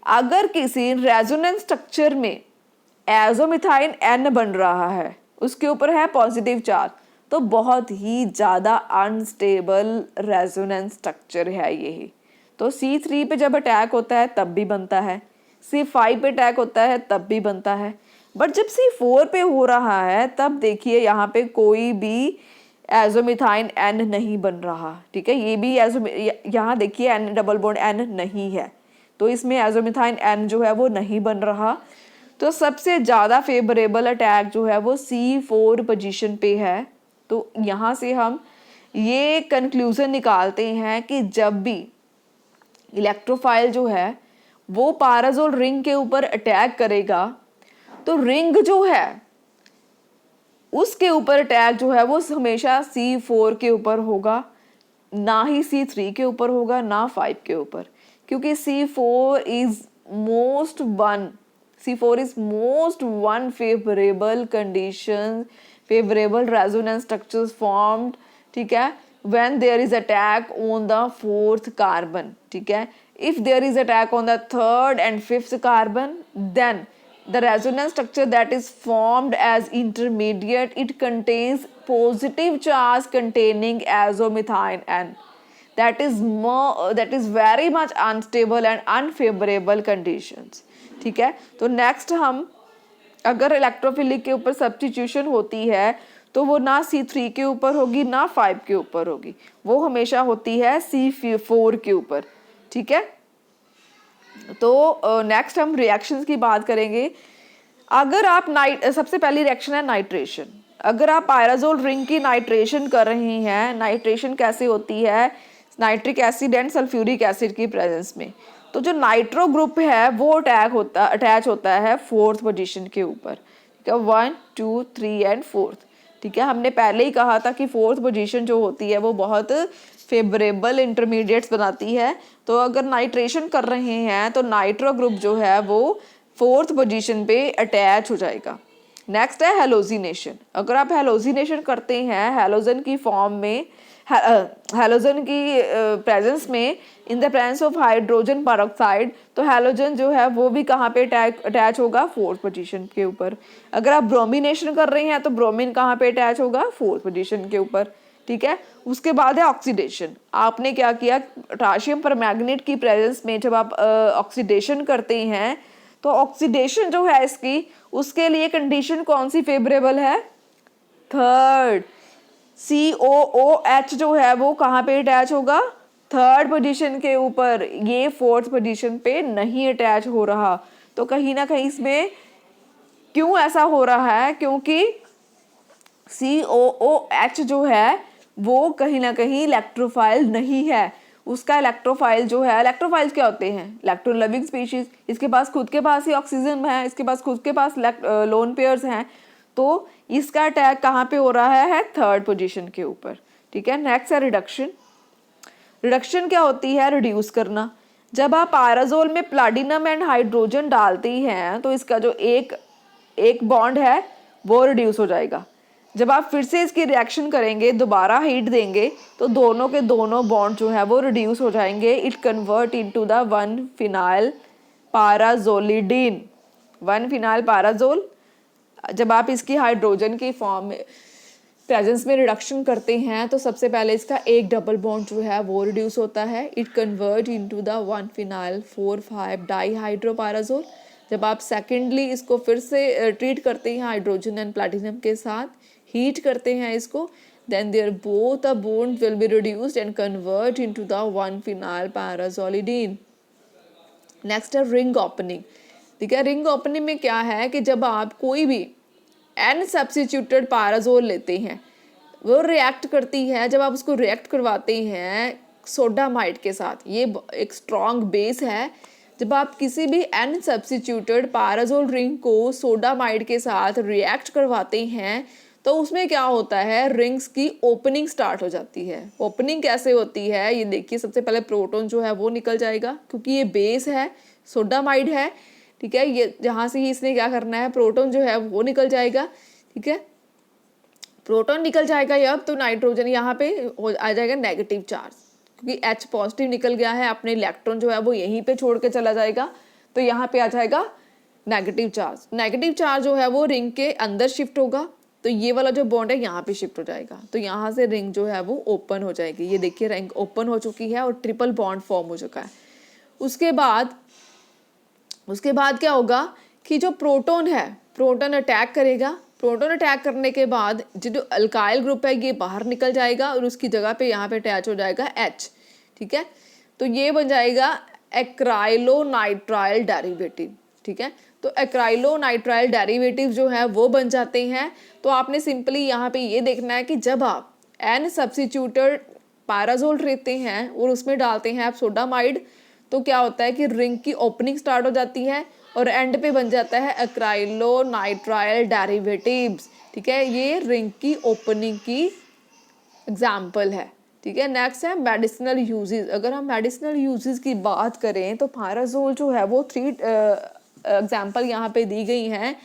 अगर किसी रेजोनेंस स्ट्रक्चर में एजोमिथाइन N बन रहा है, उसके ऊपर है पॉजिटिव चार्ज, तो बहुत ही ज़्यादा अनस्टेबल रेजोनेंस स्ट्रक्चर है यही। तो C3 पे जब अटैक होता है तब भी बनता है, C5 पे अटैक होता है तब भी बनता है, बट जब C4 पे हो रहा है तब देखिए यहाँ पे कोई भी एजोमिथाइन N नहीं बन रहा, ठीक है। ये भी यहाँ देखिए N डबल बॉन्ड N नहीं है, तो इसमें एजोमिथाइन N जो है वो नहीं बन रहा। तो सबसे ज़्यादा फेवरेबल अटैक जो है वो C4 पोजीशन पे है। तो यहाँ से हम ये कंक्लूजन निकालते हैं कि जब भी इलेक्ट्रोफाइल जो है वो पाराजोल रिंग के ऊपर अटैक करेगा तो रिंग जो है उसके ऊपर अटैक जो है वो हमेशा C4 के ऊपर होगा, ना ही C3 के ऊपर होगा, ना 5 के ऊपर, क्योंकि C4 is most one favourable condition, favourable resonance structures formed, ठीक है, when there is attack on the 4th carbon, ठीक है। if there is attack on the 3rd and 5th carbon, then the resonance structure that is formed as intermediate, it contains positive charge containing azomethine N, that is very much unstable and unfavorable conditions, ठीक है। तो next हम अगर electrophilic के ऊपर substitution होती है तो वो ना C3 के ऊपर होगी ना 5 के ऊपर होगी, वो हमेशा होती है C4 के ऊपर, ठीक है। तो नेक्स्ट हम रिएक्शंस की बात करेंगे। अगर आप सबसे पहली रिएक्शन है नाइट्रेशन। अगर आप पायराजोल रिंग की नाइट्रेशन कर रहे हैं, नाइट्रेशन कैसे होती है, nitric acid and sulphuric acid की प्रेजेंस में, तो जो नाइट्रो ग्रुप है वो अटैच होता है 4th पोजीशन के ऊपर, ठीक है, 1 2 3 एंड 4th, ठीक है। हमने पहले ही कहा था कि 4th पोजीशन जो होती है वो बहुत फेवरेबल इंटरमीडिएट्स बनाती है। तो अगर नाइट्रेशन कर रहे हैं तो नाइट्रो ग्रुप जो है वो 4th पोजीशन पे अटैच हो जाएगा। नेक्स्ट है हेलोजिनेशन। अगर आप हेलोजिनेशन करते हैं हैलोजन की फॉर्म में, हैलोजन की प्रेजेंस में, इन the presence of hydrogen peroxide, तो हैलोजन जो है वो भी कहाँ पे अटैच होगा 4th पोजीशन के ऊपर। अगर आप ब्रोमिनेशन कर रहे हैं तो ब्रोमीन कहाँ पे अटैच होगा 4th पोजीशन के ऊपर, ठीक है। उसके बाद है ऑक्सीडेशन। आपने क्या किया, पोटाशियम परमैंगनेट की प्रेजेंस में जब आप ऑक्सीडेशन करते हैं तो ऑक्सीडेशन जो है इसकी, उसके लिए कंडीशन कौन सी फेवरेबल है, 3rd। COOH जो है वो कहाँ पे अटैच होगा 3rd पोजीशन के ऊपर, ये 4th पोजीशन पे नहीं अटैच हो रहा। तो कहीं ना कहीं इसमें क्यों ऐसा हो रहा है, क्योंकि COOH जो है वो कहीं ना कहीं इलेक्ट्रोफाइल नहीं है। उसका इलेक्ट्रोफाइल जो है, इलेक्ट्रोफाइल्स क्या होते हैं, इलेक्ट्रॉन लविंग स्पीशीज, इसके पास खुद के पास ही ऑक्सीजन है, इसके पास खुद के पास लोन पेयर्स हैं, तो इसका अटैक कहाँ पे हो रहा है 3rd पोजीशन के ऊपर, ठीक है। नेक्स्ट है रिडक्शन। रिडक्शन क्या होती है, रिड्यूस करना। जब आप पायराजोल में प्लैटिनम एंड हाइड्रोजन डालते हैं तो इसका जो एक बॉन्ड है वो रिड्यूस हो जाएगा। जब आप फिर से इसकी रिएक्शन करेंगे, दोबारा हीट देंगे, तो दोनों के दोनों बॉन्ड जो है वो रिड्यूस हो जाएंगे। It convert into the 1 phenyl pyrazolidine, 1 phenyl pyrazole. जब आप इसकी हाइड्रोजन की फॉर्म में प्रेजेंस में रिडक्शन करते हैं तो सबसे पहले इसका एक डबल बॉन्ड जो है वो रिड्यूस होता है। It convert into the 1 phenyl 4,5 डाईहाइड्रोपाराजोल। जब आप सेकेंडली इसको फिर से ट्रीट करते हैं हाइड्रोजन एंड प्लैटिनम के साथ, हीट करते हैं इसको, then their both the bonds will be reduced and convert into the 1 phenyl parazolidine. Next है रिंग ओपनिंग, ठीक है। रिंग ओपनिंग में क्या है कि जब आप कोई भी एन सब्स्टिट्यूटेड पाराजोल लेते हैं, वो रिएक्ट करती है, जब आप उसको रिएक्ट करवाते हैं सोडामाइड के साथ, ये एक स्ट्रॉन्ग बेस है। जब आप किसी भी एन सब्स्टिट्यूटेड पाराजोल रिंग को सोडामाइड के साथ रिएक्ट करवाते हैं तो उसमें क्या होता है, रिंग्स की ओपनिंग स्टार्ट हो जाती है। ओपनिंग कैसे होती है ये देखिए, सबसे पहले प्रोटॉन जो है वो निकल जाएगा, क्योंकि ये बेस है, सोडामाइड है, ठीक है। ये जहाँ से ही इसने क्या करना है, प्रोटॉन जो है वो निकल जाएगा, ठीक है। प्रोटॉन निकल जाएगा अब, तो नाइट्रोजन यहाँ पे आ जाएगा नेगेटिव चार्ज, क्योंकि H पॉजिटिव निकल गया है, अपने इलेक्ट्रॉन जो है वो यहीं पे छोड़ के चला जाएगा, तो यहाँ पे आ जाएगा नेगेटिव चार्ज। नेगेटिव चार्ज जो है वो रिंग के अंदर शिफ्ट होगा, तो ये वाला जो बॉन्ड है यहाँ पे शिफ्ट हो जाएगा, तो यहाँ से रिंग जो है वो ओपन हो जाएगी। ये देखिए रिंग ओपन हो चुकी है और ट्रिपल बॉन्ड फॉर्म हो चुका है। उसके बाद क्या होगा कि जो प्रोटॉन है, प्रोटॉन अटैक करेगा। प्रोटॉन अटैक करने के बाद जो अल्काइल ग्रुप है ये बाहर निकल जाएगा और उसकी जगह पे यहाँ पे अटैच हो जाएगा H, ठीक है। तो ये बन जाएगा एक्राइलोनाइट्राइल डेरिवेटिव, ठीक है। तो एक्राइलोनाइट्राइल डेरिवेटिव जो है वो बन जाते हैं। तो आपने सिंपली यहाँ पे ये देखना है कि जब आप एन सब्स्टिट्यूटेड पाराजोल लेते हैं और उसमें डालते हैं आप सोडामाइड, तो क्या होता है कि रिंग की ओपनिंग स्टार्ट हो जाती है और एंड पे बन जाता है एक्राइलोनाइट्राइल डेरिवेटिव्स, ठीक है। ये रिंग की ओपनिंग की एग्जाम्पल है, ठीक है। नेक्स्ट है मेडिसिनल यूजेस। अगर हम मेडिसिनल यूजेस की बात करें तो पाराजोल जो है वो 3 एग्जाम्पल यहाँ पे दी गई हैं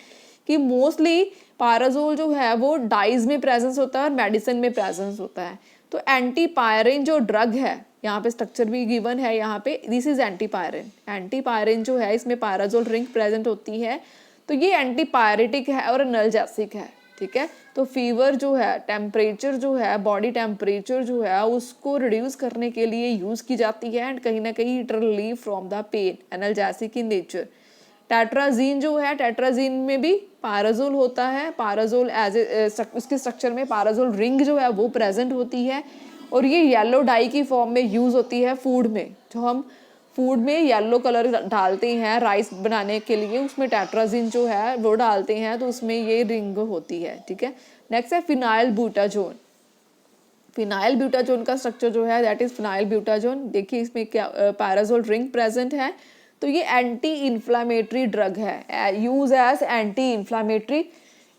कि मोस्टली पाराजोल जो है वो डाइज में प्रेजेंस होता है और मेडिसिन में प्रेजेंस होता है। तो एंटीपायरिन जो ड्रग है, यहाँ पे स्ट्रक्चर भी गिवन है, यहाँ पे दिस इज एंटीपायरिन। एंटीपायरिन जो है इसमें पाराजोल रिंग प्रेजेंट होती है, तो ये एंटीपायरेटिक है और एनाल्जेसिक है, ठीक है। तो फीवर जो है, टेम्परेचर जो है, बॉडी टेम्परेचर जो है उसको रिड्यूस करने के लिए यूज़ की जाती है एंड कहीं ना कहीं it relieve from the pain, analgesic in nature. Tetrazine जो है, टेट्राजीन में भी पैराजोल होता है, पैराजोल एज उसके स्ट्रक्चर में पैराजोल रिंग जो है वो प्रेजेंट होती है और ये येलो डाई की फॉर्म में यूज़ होती है फूड में। जो हम फूड में येलो कलर डालते हैं राइस बनाने के लिए, उसमें टेट्राजिन जो है वो डालते हैं तो उसमें ये रिंग होती है, ठीक है। नेक्स्ट है फिनाइल ब्यूटाजोन। फिनाइल ब्यूटाजोन का स्ट्रक्चर जो है दैट इज फिनाइल ब्यूटाजोन। देखिए इसमें क्या पैराजोल रिंग प्रेजेंट है, तो ये एंटी इन्फ्लामेटरी ड्रग है, use as anti inflammatory,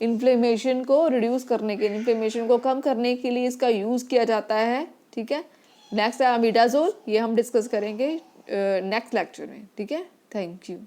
inflammation को रिड्यूस करने के लिए, इन्फ्लेमेशन को कम करने के लिए इसका यूज़ किया जाता है, ठीक है। नेक्स्ट है अमीडाजोल, ये हम डिस्कस करेंगे नेक्स्ट लेक्चर में, ठीक है। Thank you.